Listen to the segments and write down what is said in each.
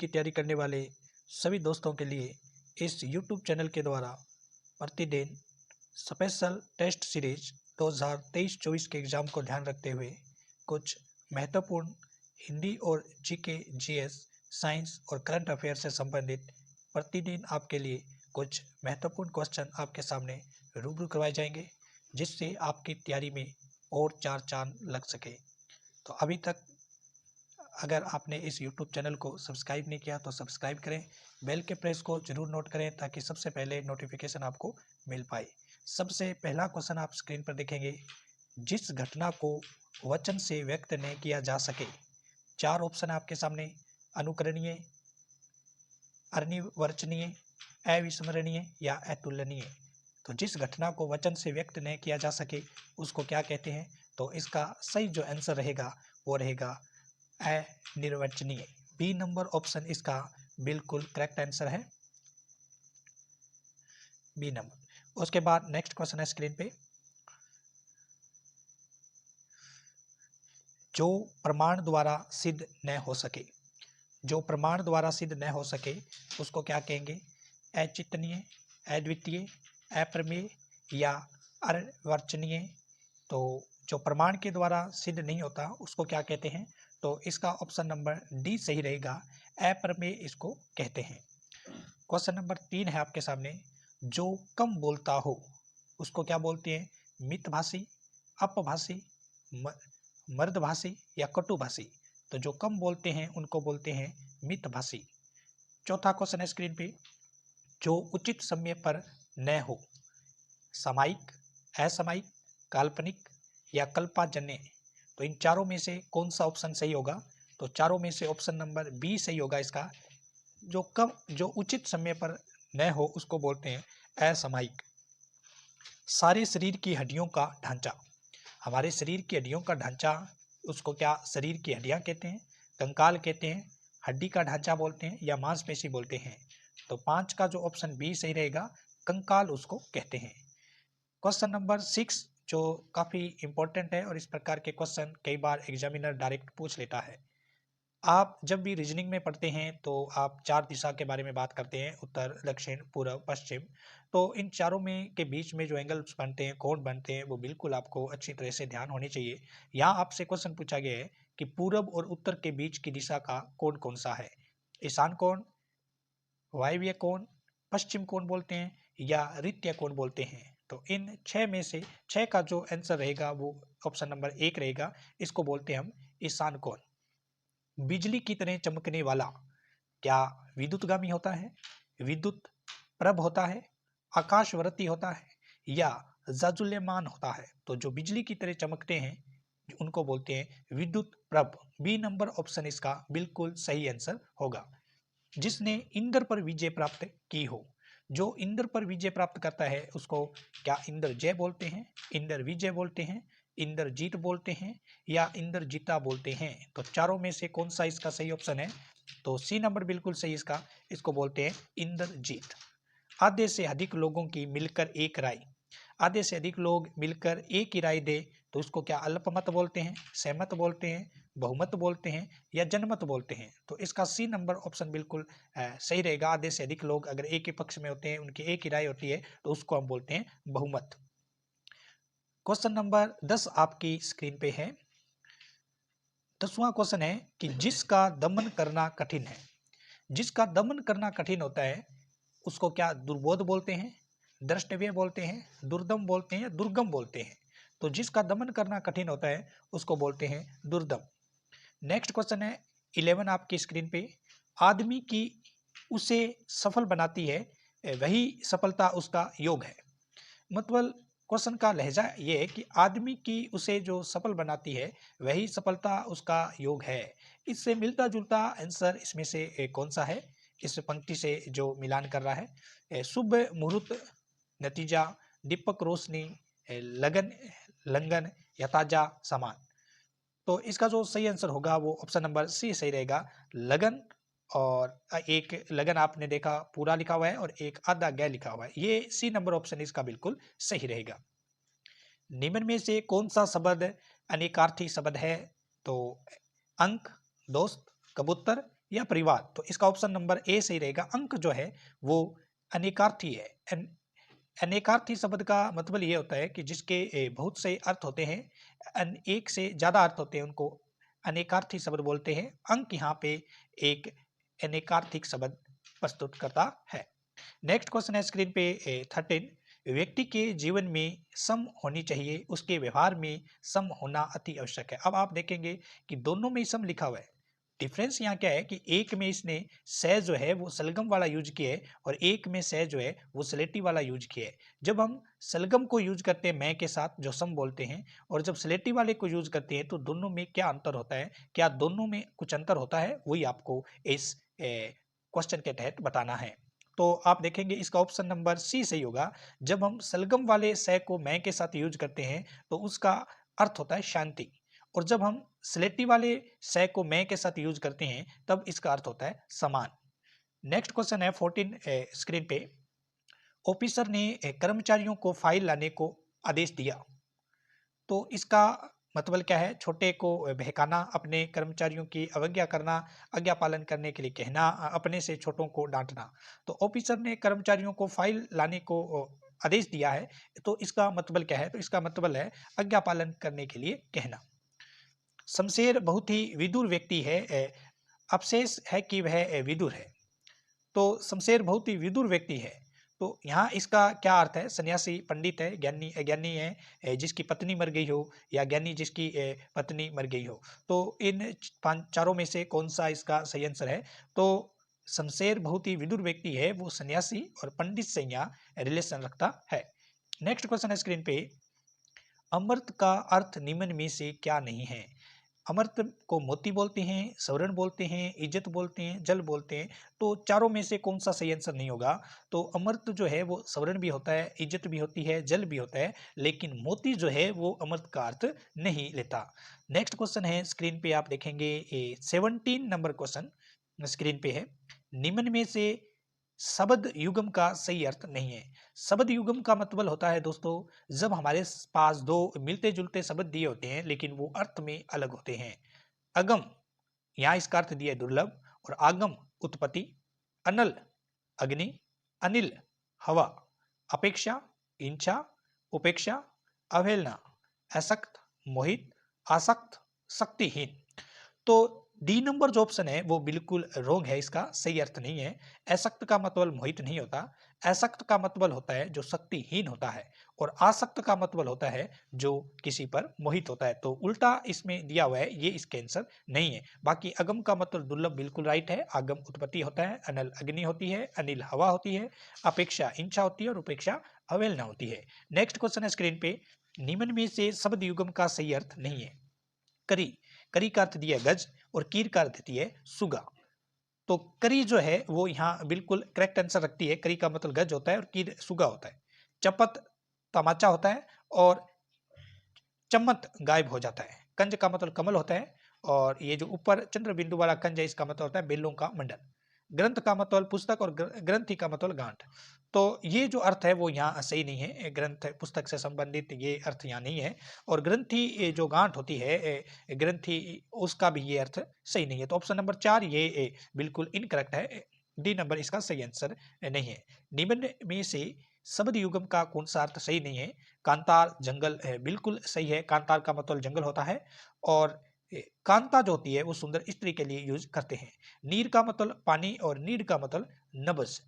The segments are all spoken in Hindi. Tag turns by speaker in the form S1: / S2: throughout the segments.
S1: की तैयारी करने वाले सभी दोस्तों के लिए इस YouTube चैनल के द्वारा प्रतिदिन स्पेशल टेस्ट सीरीज 2023-24 के एग्ज़ाम को ध्यान रखते हुए कुछ महत्वपूर्ण हिंदी और जीके, जीएस, साइंस और करंट अफेयर से संबंधित प्रतिदिन आपके लिए कुछ महत्वपूर्ण क्वेश्चन आपके सामने रूबरू करवाए जाएंगे, जिससे आपकी तैयारी में और चार चांद लग सके। तो अभी तक अगर आपने इस YouTube चैनल को सब्सक्राइब नहीं किया तो सब्सक्राइब करें, बेल के प्रेस को जरूर नोट करें ताकि सबसे पहले नोटिफिकेशन आपको मिल पाए। सबसे पहला क्वेश्चन आप स्क्रीन पर देखेंगे, जिस घटना को वचन से व्यक्त नहीं किया जा सके। चार ऑप्शन आपके सामने, अनुकरणीय, अनिर्वचनीय, अविस्मरणीय या अतुलनीय। तो जिस घटना को वचन से व्यक्त नहीं किया जा सके उसको क्या कहते हैं? तो इसका सही जो आंसर रहेगा वो रहेगा अनिर्वचनीय। बी नंबर ऑप्शन इसका बिल्कुल करेक्ट आंसर है, बी नंबर। उसके बाद नेक्स्ट क्वेश्चन है स्क्रीन पे, जो प्रमाण द्वारा सिद्ध न हो सके। जो प्रमाण द्वारा सिद्ध न हो सके उसको क्या कहेंगे? अचिंतनीय, अद्वितीय, अप्रमेय या अर्वचनीय। तो जो प्रमाण के द्वारा सिद्ध नहीं होता उसको क्या कहते हैं? तो इसका ऑप्शन नंबर डी सही रहेगा, अप्रमेय इसको कहते हैं। क्वेश्चन नंबर 3 है आपके सामने, जो कम बोलता हो उसको क्या बोलते हैं? मितभाषी, अपभाषी, मर्दभाषी या कटुभाषी। तो जो कम बोलते हैं उनको बोलते हैं मितभाषी। चौथा क्वेश्चन है स्क्रीन पे, जो उचित समय पर न हो। सामायिक, असामयिक, काल्पनिक या कल्पनाजन्य। तो इन चारों में से कौन सा ऑप्शन सही होगा? तो चारों में से ऑप्शन नंबर बी सही होगा इसका। जो उचित समय पर न हो उसको बोलते हैं असामयिक। सारे शरीर की हड्डियों का ढांचा। हमारे शरीर की हड्डियों का ढांचा, उसको क्या शरीर की हड्डियां कहते हैं, कंकाल कहते हैं, हड्डी का ढांचा बोलते हैं या मांसपेशी बोलते हैं? तो 5 का जो ऑप्शन बी सही रहेगा, कंकाल उसको कहते हैं। क्वेश्चन नंबर 6 जो काफ़ी इंपॉर्टेंट है और इस प्रकार के क्वेश्चन कई बार एग्जामिनर डायरेक्ट पूछ लेता है। आप जब भी रीजनिंग में पढ़ते हैं तो आप 4 दिशा के बारे में बात करते हैं, उत्तर, दक्षिण, पूर्व, पश्चिम। तो इन चारों में के बीच में जो एंगल्स बनते हैं, कोण बनते हैं, वो बिल्कुल आपको अच्छी तरह से ध्यान होनी चाहिए। यहाँ आपसे क्वेश्चन पूछा गया है कि पूर्व और उत्तर के बीच की दिशा का कोण कौन सा है? ईशान कोण, वायव्य कोण, पश्चिम कोण बोलते हैं या ऋत्य कोण बोलते हैं? तो इन 6 में से 6 का जो आंसर रहेगा वो ऑप्शन नंबर 1 रहेगा, इसको बोलते हैं हम ईशान कोण। बिजली की तरह चमकने वाला क्या विद्युतगामी होता है, विद्युत प्रभ होता है, आकाशवर्ती होता है या जाजुल्यमान होता है? तो जो बिजली की तरह चमकते हैं उनको बोलते हैं विद्युत प्रभ। बी नंबर ऑप्शन इसका बिल्कुल सही आंसर होगा। जिसने इंद्र पर विजय प्राप्त की हो। जो इंद्र पर विजय प्राप्त करता है उसको क्या इंद्रजय बोलते हैं, इंद्र विजय बोलते हैं, इंद्रजीत बोलते हैं या इंद्रजीता बोलते हैं? तो चारों में से कौन सा इसका सही ऑप्शन है? तो सी नंबर बिल्कुल सही इसका, इसको बोलते हैं इंद्रजीत। आधे से अधिक लोगों की मिलकर एक राय। आधे से अधिक लोग मिलकर एक ही राय दे तो उसको क्या अल्पमत बोलते हैं, सहमत बोलते हैं, बहुमत बोलते हैं या जनमत बोलते हैं? तो इसका सी नंबर ऑप्शन बिल्कुल सही रहेगा। आधे से अधिक लोग अगर एक ही पक्ष में होते हैं, उनकी एक ही राय होती है तो उसको हम बोलते हैं बहुमत। क्वेश्चन नंबर 10 आपकी स्क्रीन पे है। 10वां क्वेश्चन है कि जिसका दमन करना कठिन है। जिसका दमन करना कठिन होता है उसको क्या दुर्बोध बोलते हैं, द्रष्टव्य बोलते हैं, दुर्दम बोलते हैं या दुर्गम बोलते हैं? तो जिसका दमन करना कठिन होता है उसको बोलते हैं दुर्दम। नेक्स्ट क्वेश्चन है 11 आपकी स्क्रीन पे, आदमी की उसे सफल बनाती है वही सफलता उसका योग है। मतलब क्वेश्चन का लहजा ये है कि आदमी की उसे जो सफल बनाती है वही सफलता उसका योग है। इससे मिलता जुलता आंसर इसमें से कौन सा है? इस पंक्ति से जो मिलान कर रहा है, शुभ मुहूर्त, नतीजा, दीपक रोशनी, लगन, लंगन या ताजा सामान। तो इसका जो सही आंसर होगा वो ऑप्शन नंबर सी सही रहेगा, लगन। और एक लगन आपने देखा पूरा लिखा हुआ है और एक आधा गै लिखा हुआ है, ये सी नंबर ऑप्शन इसका बिल्कुल सही रहेगा। निम्न में से कौन सा शब्द अनेकार्थी शब्द है? तो अंक, दोस्त, कबूतर या परिवार। तो इसका ऑप्शन नंबर ए सही रहेगा। अंक जो है वो अनेकार्थी है। अनेकार्थी शब्द का मतलब ये होता है कि जिसके बहुत से अर्थ होते हैं, एक से ज्यादा अर्थ होते हैं, उनको अनेकार्थी शब्द बोलते हैं। अंक यहाँ पे एक अनेकार्थिक शब्द प्रस्तुत करता है। नेक्स्ट क्वेश्चन है स्क्रीन पे 13। व्यक्ति के जीवन में सम होनी चाहिए, उसके व्यवहार में सम होना अति आवश्यक है। अब आप देखेंगे कि दोनों में सम लिखा हुआ है। डिफरेंस यहाँ क्या है कि एक में इसने से जो है वो सलगम वाला यूज किया है और एक में से जो है वो सलेटी वाला यूज किया है। जब हम सलगम को यूज करते हैं मैं के साथ जो सम बोलते हैं, और जब सलेटी वाले को यूज करते हैं तो दोनों में क्या अंतर होता है, क्या दोनों में कुछ अंतर होता है, वही आपको इस क्वेश्चन के तहत बताना है। तो आप देखेंगे इसका ऑप्शन नंबर सी सही होगा। जब हम सलगम वाले से को मैं के साथ यूज करते हैं तो उसका अर्थ होता है शांति, और जब हम स्लेटी वाले से को मैं के साथ यूज करते हैं तब इसका अर्थ होता है समान। नेक्स्ट क्वेश्चन है 14 स्क्रीन पे। ऑफिसर ने कर्मचारियों को फाइल लाने को आदेश दिया। तो इसका मतलब क्या है, छोटे को बहकाना, अपने कर्मचारियों की अवज्ञा करना, आज्ञा पालन करने के लिए कहना, अपने से छोटों को डांटना। तो ऑफिसर ने कर्मचारियों को फाइल लाने को आदेश दिया है, तो इसका मतलब क्या है, तो इसका मतलब है आज्ञा पालन करने के लिए कहना। शमशेर बहुत ही विदुर व्यक्ति है, अवशेष है कि वह विदुर है। तो शमशेर बहुत ही विदुर व्यक्ति है, तो यहाँ इसका क्या अर्थ है, सन्यासी, पंडित है, ज्ञानी ज्ञानी है जिसकी पत्नी मर गई हो, या ज्ञानी जिसकी पत्नी मर गई हो। तो इन चारों में से कौन सा इसका सही आंसर है। तो शमशेर बहुत ही विदुर व्यक्ति है, वो सन्यासी और पंडित से यहाँ रिलेशन रखता है। नेक्स्ट क्वेश्चन है स्क्रीन पे। अमृत का अर्थ निम्न में से क्या नहीं है। अमृत को मोती बोलते हैं, स्वर्ण बोलते हैं, इज्जत बोलते हैं, जल बोलते हैं। तो चारों में से कौन सा सही आंसर नहीं होगा। तो अमृत जो है वो स्वर्ण भी होता है, इज्जत भी होती है, जल भी होता है, लेकिन मोती जो है वो अमृत का अर्थ नहीं लेता। नेक्स्ट क्वेश्चन है स्क्रीन पे आप देखेंगे 17 नंबर क्वेश्चन स्क्रीन पे है। निम्न में से शब्द युगम का सही अर्थ नहीं है। शब्द युगम का मतलब होता है दोस्तों, जब हमारे पास दो मिलते जुलते शब्द दिए होते हैं लेकिन वो अर्थ में अलग होते हैं। अगम, यहाँ इसका अर्थ दिया है दुर्लभ, और आगम उत्पत्ति, अनल अग्नि, अनिल हवा, अपेक्षा इच्छा, उपेक्षा अवहेलना, असक्त मोहित, आसक्त शक्तिहीन। तो डी नंबर जो ऑप्शन है वो बिल्कुल रोंग है, इसका सही अर्थ नहीं है। असक्त का मतलब मोहित नहीं होता, असक्त का मतलब होता है जो शक्तिहीन होता है, और आसक्त का मतलब होता है जो किसी पर मोहित होता है। तो उल्टा इसमें दिया हुआ है, ये इसके आंसर नहीं है। बाकी अगम का मतलब दुर्लभ बिल्कुल राइट है, आगम उत्पत्ति होता है, अनल अग्नि होती है, अनिल हवा होती है, अपेक्षा इच्छा होती है, और उपेक्षा अवहेलना होती है। नेक्स्ट क्वेश्चन है स्क्रीन पे। निम्न में से शब्द युगम का सही अर्थ नहीं है। करी, करी का अर्थ दिया है गज, और कीर का अर्थ दिया है सुगा। तो करी जो है वो यहाँ बिल्कुल करेक्ट आंसर रखती है। करी का मतलब गज होता है और कीर सुगा होता है। चपत तमाचा होता है, और चम्मत गायब हो जाता है। कंज का मतलब कमल होता है, और ये जो ऊपर चंद्र बिंदु वाला कंज है इसका मतलब होता है बेलों का मंडल। ग्रंथ का मतलब पुस्तक, और ग्रंथि का मतलब गांठ। तो ये जो अर्थ है वो यहाँ सही नहीं है। ग्रंथ पुस्तक से संबंधित ये अर्थ यहाँ नहीं है, और ग्रंथि ये जो गांठ होती है ग्रंथि, उसका भी ये अर्थ सही नहीं है। तो ऑप्शन नंबर 4 ये बिल्कुल इनकरेक्ट है। डी नंबर इसका सही आंसर नहीं है। निम्न में से शब्द युगम का कौन सा अर्थ सही नहीं है। कांतार जंगल बिल्कुल सही है, कांतार का मतलब जंगल होता है, और कांता जो होती है वो सुंदर स्त्री के लिए यूज करते हैं। नीर का मतलब पानी, और नीड का मतलब नब्ज।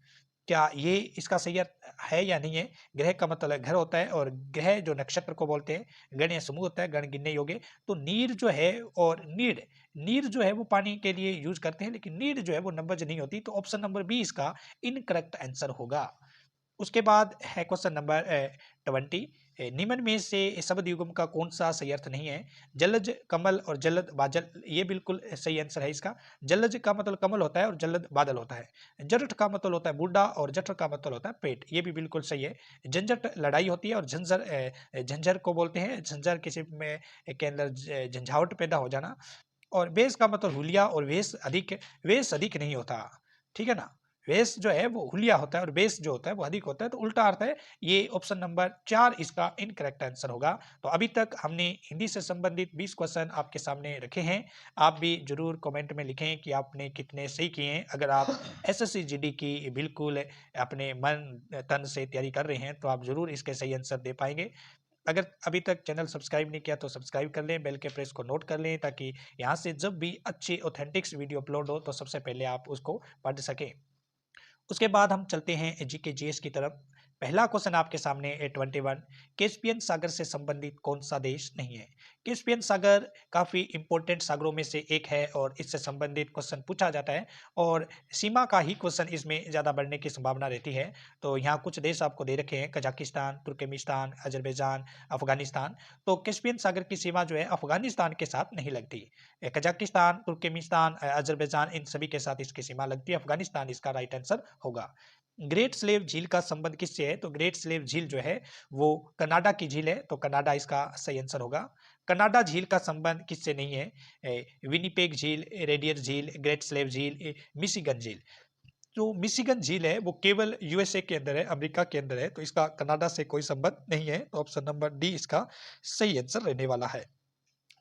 S1: क्या ये इसका सही अर्थ है या नहीं है। ग्रह का मतलब घर होता है, और ग्रह जो नक्षत्र को बोलते हैं, गण या समूह होता है, गण गिनने योग्य। तो नीर जो है और नीड, नीर जो है वो पानी के लिए यूज करते हैं, लेकिन नीड जो है वो नब्ज नहीं होती। तो ऑप्शन नंबर बी इसका इनकरेक्ट आंसर होगा। उसके बाद है क्वेश्चन नंबर 20। निम्न में से शब्द युग्म का कौन सा सही अर्थ नहीं है। जलज कमल और जलद बादल, ये बिल्कुल सही आंसर है इसका। जलज का मतलब कमल होता है, और जलद बादल होता है। जट का मतलब होता है बूढ़ा, और जठर का मतलब होता है पेट, ये भी बिल्कुल सही है। झंझट लड़ाई होती है, और झंझर झंझर को बोलते हैं, झंझर किसी में के अंदर झंझावट पैदा हो जाना। और वेश का मतलब हुलिया, और वेश अधिक नहीं होता, ठीक है ना। वेस जो है वो हुलिया होता है और बेस जो होता है वो अधिक होता है, तो उल्टा अर्थ है। ये ऑप्शन नंबर 4 इसका इनकरेक्ट आंसर होगा। तो अभी तक हमने हिंदी से संबंधित 20 क्वेश्चन आपके सामने रखे हैं। आप भी जरूर कमेंट में लिखें कि आपने कितने सही किए हैं। अगर आप एसएससी जीडी की बिल्कुल अपने मन तन से तैयारी कर रहे हैं तो आप जरूर इसके सही आंसर दे पाएंगे। अगर अभी तक चैनल सब्सक्राइब नहीं किया तो सब्सक्राइब कर लें, बेल के प्रेस को नोट कर लें, ताकि यहाँ से जब भी अच्छी ऑथेंटिक्स वीडियो अपलोड हो तो सबसे पहले आप उसको पढ़ सकें। उसके बाद हम चलते हैं जीके जीएस की तरफ। पहला क्वेश्चन आपके सामने A21, कैस्पियन सागर से संबंधित कौन सा देश नहीं है? कैस्पियन सागर काफी इंपॉर्टेंट सागरों में से एक है और इससे संबंधित क्वेश्चन पूछा जाता है और सीमा का ही क्वेश्चन इसमें ज्यादा बढ़ने की संभावना रहती है। तो यहाँ कुछ देश आपको दे रखे हैं, कजाकिस्तान, तुर्कमेनिस्तान, अजरबैजान, अफगानिस्तान। तो कैस्पियन सागर की सीमा जो है अफगानिस्तान के साथ नहीं लगती। कजाकिस्तान, तुर्कमेनिस्तान, अजरबैजान, इन सभी के साथ इसकी सीमा लगती है। अफगानिस्तान इसका राइट आंसर होगा। ग्रेट स्लेव झील का संबंध किससे है? तो ग्रेट स्लेव झील जो है वो कनाडा की झील है, तो कनाडा इसका सही आंसर होगा। कनाडा झील का संबंध किससे नहीं है? विनिपेग झील, रेडियर झील, ग्रेट स्लेव झील, मिशिगन झील। जो मिशिगन झील है वो केवल यूएसए के अंदर है, अमेरिका के अंदर है, तो इसका कनाडा से कोई संबंध नहीं है। तो ऑप्शन नंबर डी इसका सही आंसर रहने वाला है।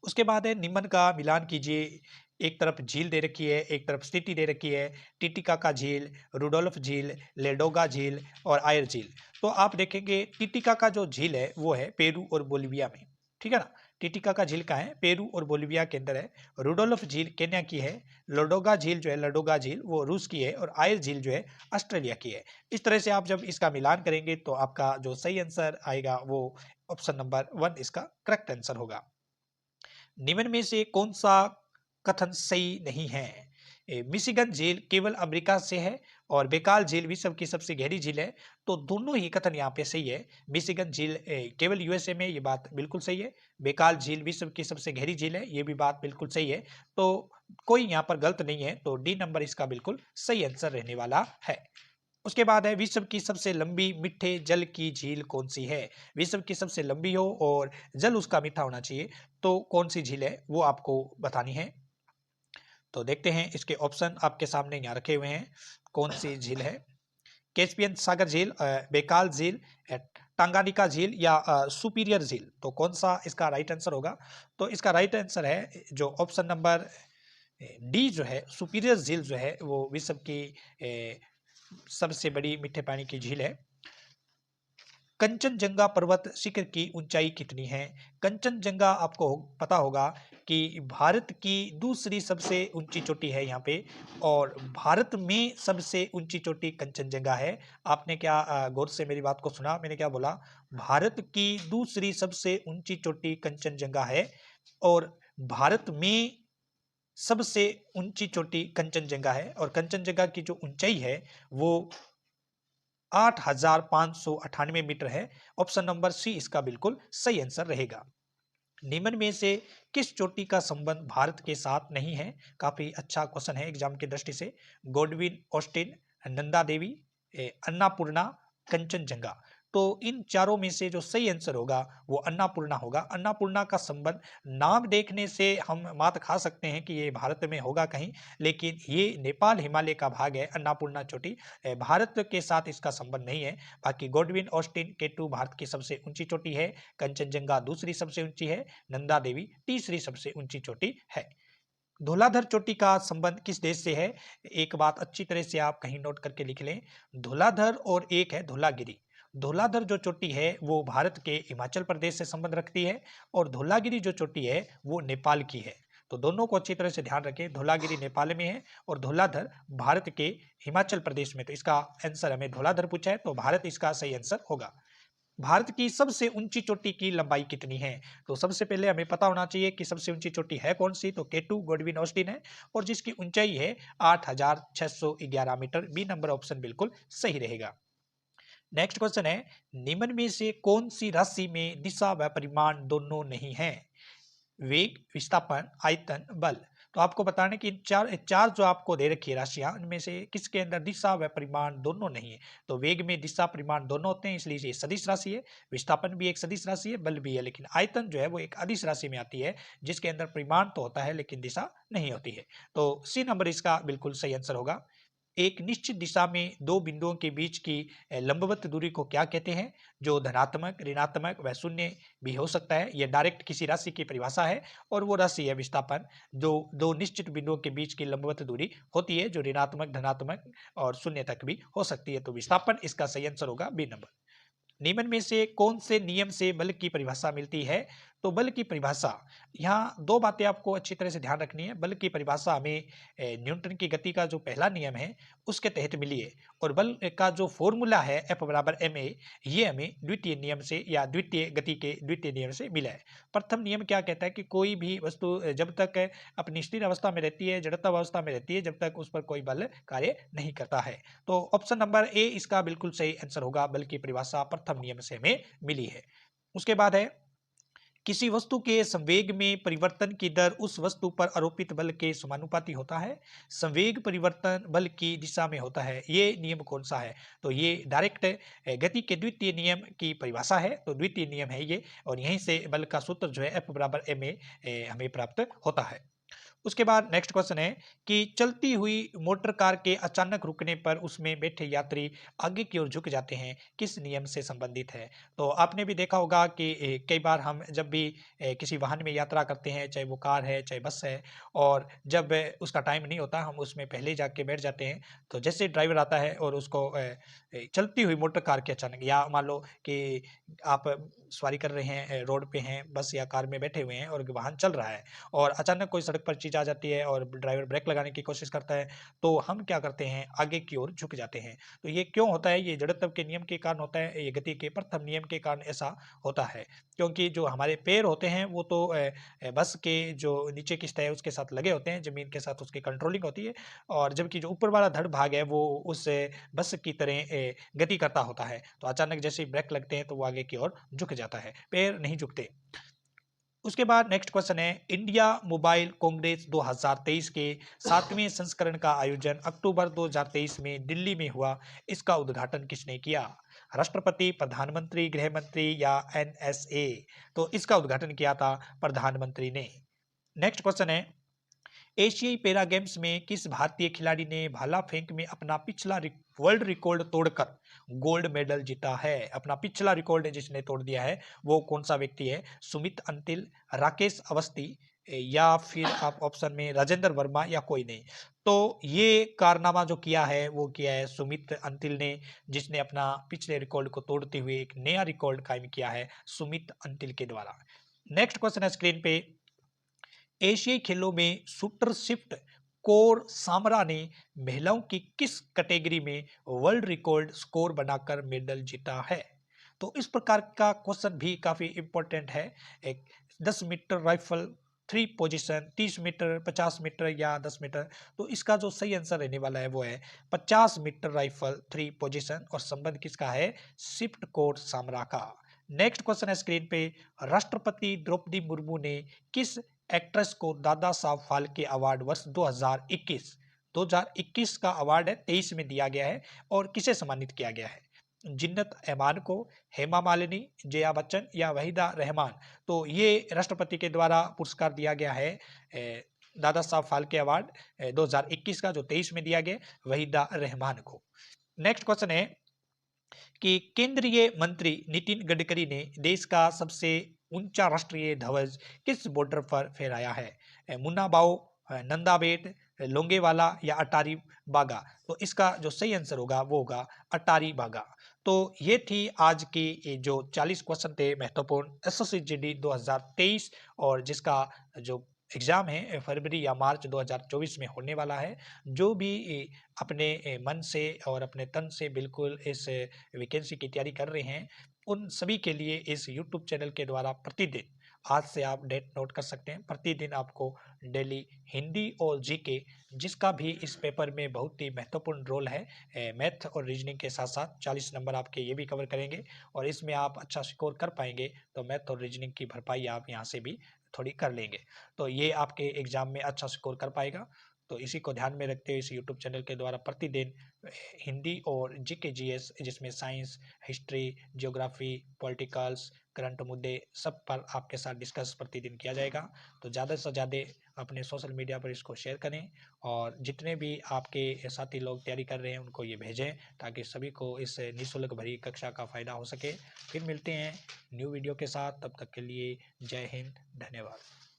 S1: उसके बाद है निम्न का मिलान कीजिए। एक तरफ झील दे रखी है, एक तरफ सिटी दे रखी है, टिटिकाका झील, रुडोल्फ झील, लेडोगा झील और आयर झील। तो आप देखेंगे टिटिकाका जो झील है वो है पेरू और बोलिविया में, ठीक है ना। टिटिकाका झील का है पेरू और बोलिविया के अंदर है। रुडोल्फ झील केन्या की है। लोडोगा झील जो है, लडोगा झील वो रूस की है और आयर झील जो है ऑस्ट्रेलिया की है। इस तरह से आप जब इसका मिलान करेंगे तो आपका जो सही आंसर आएगा वो ऑप्शन नंबर 1 इसका करेक्ट आंसर होगा। निम्न में से कौन सा कथन सही नहीं है? मिशिगन झील केवल अमेरिका से है और बेकाल झील विश्व की सबसे गहरी झील है। तो दोनों ही कथन यहाँ पे सही है। मिशिगन झील केवल यूएसए में, ये बात बिल्कुल सही है। बेकाल झील विश्व की सबसे गहरी झील है, ये भी बात बिल्कुल सही है। तो कोई यहाँ पर गलत नहीं है, तो डी नंबर इसका बिल्कुल सही आंसर रहने वाला है। उसके बाद है विश्व की सबसे लंबी मीठे जल की झील कौन सी है? विश्व की सबसे लंबी हो और जल उसका मीठा होना चाहिए, तो कौन सी झील है वो आपको बतानी है। तो देखते हैं इसके ऑप्शन आपके सामने यहाँ रखे हुए हैं। कौन सी झील है? कैस्पियन सागर झील, बेकाल झील, टांगानिका झील या सुपीरियर झील। तो कौन सा इसका राइट आंसर होगा? तो इसका राइट आंसर है जो ऑप्शन नंबर डी जो है, सुपीरियर झील जो है वो विश्व की सबसे बड़ी मीठे पानी की झील है। कंचनजंगा पर्वत शिखर की ऊंचाई कितनी है? कंचनजंगा आपको पता होगा कि भारत की दूसरी सबसे ऊंची चोटी है यहाँ पे, और भारत में सबसे ऊंची चोटी कंचनजंगा है। आपने क्या गौर से मेरी बात को सुना? मैंने क्या बोला? भारत की दूसरी सबसे ऊंची चोटी कंचनजंगा है और भारत में सबसे ऊंची चोटी कंचनजंगा है, और कंचनजंगा की जो ऊंचाई है वो 8,598 मीटर है। ऑप्शन नंबर सी इसका बिल्कुल सही आंसर रहेगा। निम्न में से किस चोटी का संबंध भारत के साथ नहीं है? काफी अच्छा क्वेश्चन है एग्जाम की दृष्टि से। Godwin Austin, Nanda Devi, Annapurna, Kanchenjunga. तो इन चारों में से जो सही आंसर होगा वो अन्नापूर्णा होगा। अन्नापूर्णा का संबंध नाम देखने से हम मात खा सकते हैं कि ये भारत में होगा कहीं, लेकिन ये नेपाल हिमालय का भाग है। अन्नापूर्णा चोटी भारत के साथ इसका संबंध नहीं है। बाकी गोडविन ऑस्टिन K2 भारत की सबसे ऊंची चोटी है, कंचनजंगा दूसरी सबसे ऊंची है, नंदा देवी तीसरी सबसे ऊंची चोटी है। धौलाधर चोटी का संबंध किस देश से है? एक बात अच्छी तरह से आप कहीं नोट करके लिख लें। धौलाधर और एक है धौलागिरी। धौलाधर जो चोटी है वो भारत के हिमाचल प्रदेश से संबंध रखती है और धौलागिरी जो चोटी है वो नेपाल की है। तो दोनों को अच्छी तरह से ध्यान रखें। धौलागिरी नेपाल में है और धौलाधर भारत के हिमाचल प्रदेश में। तो इसका आंसर हमें धौलाधर पूछा है, तो भारत इसका सही आंसर होगा। भारत की सबसे ऊंची चोटी की लंबाई कितनी है? तो सबसे पहले हमें पता होना चाहिए कि सबसे ऊंची चोटी है कौन सी। तो K2 गोडविन ऑस्टिन है और जिसकी ऊंचाई है 8,611 मीटर। बी नंबर ऑप्शन बिल्कुल सही रहेगा। नेक्स्ट क्वेश्चन है, निम्न में से कौन सी राशि में दिशा व परिमाण दोनों नहीं है? वेग, विस्थापन, आयतन, बल। तो आपको बताने कि चार चार जो आपको दे रखी है राशियां, उनमें से किसके अंदर दिशा व परिमाण दोनों नहीं है? तो वेग में दिशा परिमाण दोनों होते हैं, इसलिए ये सदिश राशि है। विस्थापन भी एक सदिश राशि है, बल भी है, लेकिन आयतन जो है वो एक अदिश राशि में आती है, जिसके अंदर परिमाण तो होता है लेकिन दिशा नहीं होती है। तो सी नंबर इसका बिल्कुल सही आंसर होगा। एक निश्चित दिशा में दो बिंदुओं के बीच की लंबवत दूरी को क्या कहते हैं, जो धनात्मक, ऋणात्मक व शून्य भी हो सकता है। यह डायरेक्ट किसी राशि की परिभाषा है और वो राशि है विस्थापन, जो दो निश्चित बिंदुओं के बीच की लंबवत दूरी होती है, जो ऋणात्मक, धनात्मक और शून्य तक भी हो सकती है। तो विस्थापन इसका सही आंसर होगा बी नंबर। निम्न में से कौन से नियम से बल की परिभाषा मिलती है? तो बल की परिभाषा, यहाँ दो बातें आपको अच्छी तरह से ध्यान रखनी है। बल की परिभाषा हमें न्यूटन की गति का जो पहला नियम है उसके तहत मिली है, और बल का जो फॉर्मूला है F बराबर ma, ये हमें द्वितीय नियम से या द्वितीय गति के द्वितीय नियम से मिला है। प्रथम नियम क्या कहता है कि कोई भी वस्तु जब तक अपनी स्थिर अवस्था में रहती है, जड़ता अवस्था में रहती है, जब तक उस पर कोई बल कार्य नहीं करता है। तो ऑप्शन नंबर ए इसका बिल्कुल सही आंसर होगा। बल की परिभाषा प्रथम नियम से हमें मिली है। उसके बाद है, किसी वस्तु के संवेग में परिवर्तन की दर उस वस्तु पर आरोपित बल के समानुपाती होता है। संवेग परिवर्तन बल की दिशा में होता है, ये नियम कौन सा है? तो ये डायरेक्ट गति के द्वितीय नियम की परिभाषा है, तो द्वितीय नियम है ये, और यहीं से बल का सूत्र जो है F बराबर ma हमें प्राप्त होता है। उसके बाद नेक्स्ट क्वेश्चन है कि चलती हुई मोटर कार के अचानक रुकने पर उसमें बैठे यात्री आगे की ओर झुक जाते हैं, किस नियम से संबंधित है? तो आपने भी देखा होगा कि कई बार हम जब भी किसी वाहन में यात्रा करते हैं, चाहे वो कार है चाहे बस है, और जब उसका टाइम नहीं होता हम उसमें पहले जाके बैठ जाते हैं। तो जैसे ड्राइवर आता है और उसको चलती हुई मोटर कार के अचानक, या मान लो कि आप सवारी कर रहे हैं, रोड पे हैं, बस या कार में बैठे हुए हैं और वाहन चल रहा है, और अचानक कोई सड़क पर चीज आ जाती है और ड्राइवर ब्रेक लगाने की कोशिश करता है, तो हम क्या करते हैं, आगे की ओर झुक जाते हैं। तो ये क्यों होता है? ये जड़त्व के नियम के कारण होता है, ये गति के प्रथम नियम के कारण ऐसा होता है, क्योंकि जो हमारे पैर होते हैं वो तो बस के जो नीचे की सतह है उसके साथ लगे होते हैं, जमीन के साथ उसकी कंट्रोलिंग होती है, और जबकि जो ऊपर वाला धड़ भाग है वो उस बस की तरह गति करता होता है। तो अचानक जैसे ब्रेक लगते हैं तो वो आगे की ओर झुक जाता है, पैर नहीं झुकते। उसके बाद नेक्स्ट क्वेश्चन है, इंडिया मोबाइल कांग्रेस 2023 के 7वें संस्करण का आयोजन अक्टूबर 2023 में दिल्ली में हुआ, इसका उद्घाटन किसने किया? राष्ट्रपति, प्रधानमंत्री, गृह मंत्री या NSA? तो इसका उद्घाटन किया था प्रधानमंत्री ने। नेक्स्ट क्वेश्चन है, एशियाई पैरा गेम्स में किस भारतीय खिलाड़ी ने भाला फेंक में अपना पिछला वर्ल्ड रिकॉर्ड तोड़कर गोल्ड मेडल जीता है? अपना पिछला रिकॉर्ड जिसने तोड़ दिया है वो कौन सा व्यक्ति है? सुमित अंतिल, राकेश अवस्थी, या फिर आप ऑप्शन में राजेंद्र वर्मा, या कोई नहीं? तो ये कारनामा जो किया है वो किया है सुमित अंतिल ने, जिसने अपना पिछले रिकॉर्ड को तोड़ते हुए एक नया रिकॉर्ड कायम किया है सुमित अंतिल के द्वारा। नेक्स्ट क्वेश्चन है स्क्रीन पे, एशियाई खेलों में शूटर शिफ्ट कोर सामरा ने महिलाओं की किस कैटेगरी में वर्ल्ड रिकॉर्ड स्कोर बनाकर मेडल जीता है? तो इस प्रकार का क्वेश्चन भी काफी इंपॉर्टेंट है। एक 10 metre rifle 3 position, 30 metre, 50 metre या 10 मीटर। तो इसका जो सही आंसर रहने वाला है वो है 50 मीटर राइफल 3 पोजीशन, और संबंध किसका है? शिफ्ट कोर सामरा का। नेक्स्ट क्वेश्चन है स्क्रीन पे, राष्ट्रपति द्रौपदी मुर्मू ने किस एक्ट्रेस को दादा साहब फाल्के अवार्ड वर्ष 2021 का अवार्ड है 23 में दिया गया है, और किसे सम्मानित किया गया है? जिन्नत अहमान को, हेमा मालिनी, जया बच्चन या वहीदा रहमान? तो ये राष्ट्रपति के द्वारा पुरस्कार दिया गया है दादा साहब फाल्के अवार्ड 2021 का, जो 23 में दिया गया वहीदा रहमान को। नेक्स्ट क्वेश्चन है कि केंद्रीय मंत्री नितिन गडकरी ने देश का सबसे ऊंचा राष्ट्रीय ध्वज किस बॉर्डर पर फहराया है? मुन्ना बाओ, नंदाबेट, लोंगेवाला या अटारी बागा? तो इसका जो सही आंसर होगा वो होगा अटारी बागा। तो ये थी आज की ये जो 40 क्वेश्चन थे महत्वपूर्ण SSC GD 2023, और जिसका जो एग्जाम है फरवरी या मार्च 2024 में होने वाला है। जो भी अपने मन से और अपने तन से बिल्कुल इस वैकेंसी की तैयारी कर रहे हैं, उन सभी के लिए इस यूट्यूब चैनल के द्वारा प्रतिदिन, आज से आप डेट नोट कर सकते हैं, प्रतिदिन आपको डेली हिंदी और जीके, जिसका भी इस पेपर में बहुत ही महत्वपूर्ण रोल है, मैथ और रीजनिंग के साथ साथ 40 नंबर आपके ये भी कवर करेंगे, और इसमें आप अच्छा स्कोर कर पाएंगे तो मैथ और रीजनिंग की भरपाई आप यहाँ से भी थोड़ी कर लेंगे, तो ये आपके एग्जाम में अच्छा स्कोर कर पाएगा। तो इसी को ध्यान में रखते हुए इस यूट्यूब चैनल के द्वारा प्रतिदिन हिंदी और जीके जीएस, जिसमें science, history, geography, politicals, current मुद्दे सब पर आपके साथ डिस्कस प्रतिदिन किया जाएगा। तो ज़्यादा से ज़्यादा अपने सोशल मीडिया पर इसको शेयर करें और जितने भी आपके साथी लोग तैयारी कर रहे हैं उनको ये भेजें, ताकि सभी को इस निःशुल्क भरी कक्षा का फ़ायदा हो सके। फिर मिलते हैं न्यू वीडियो के साथ, तब तक के लिए जय हिंद, धन्यवाद।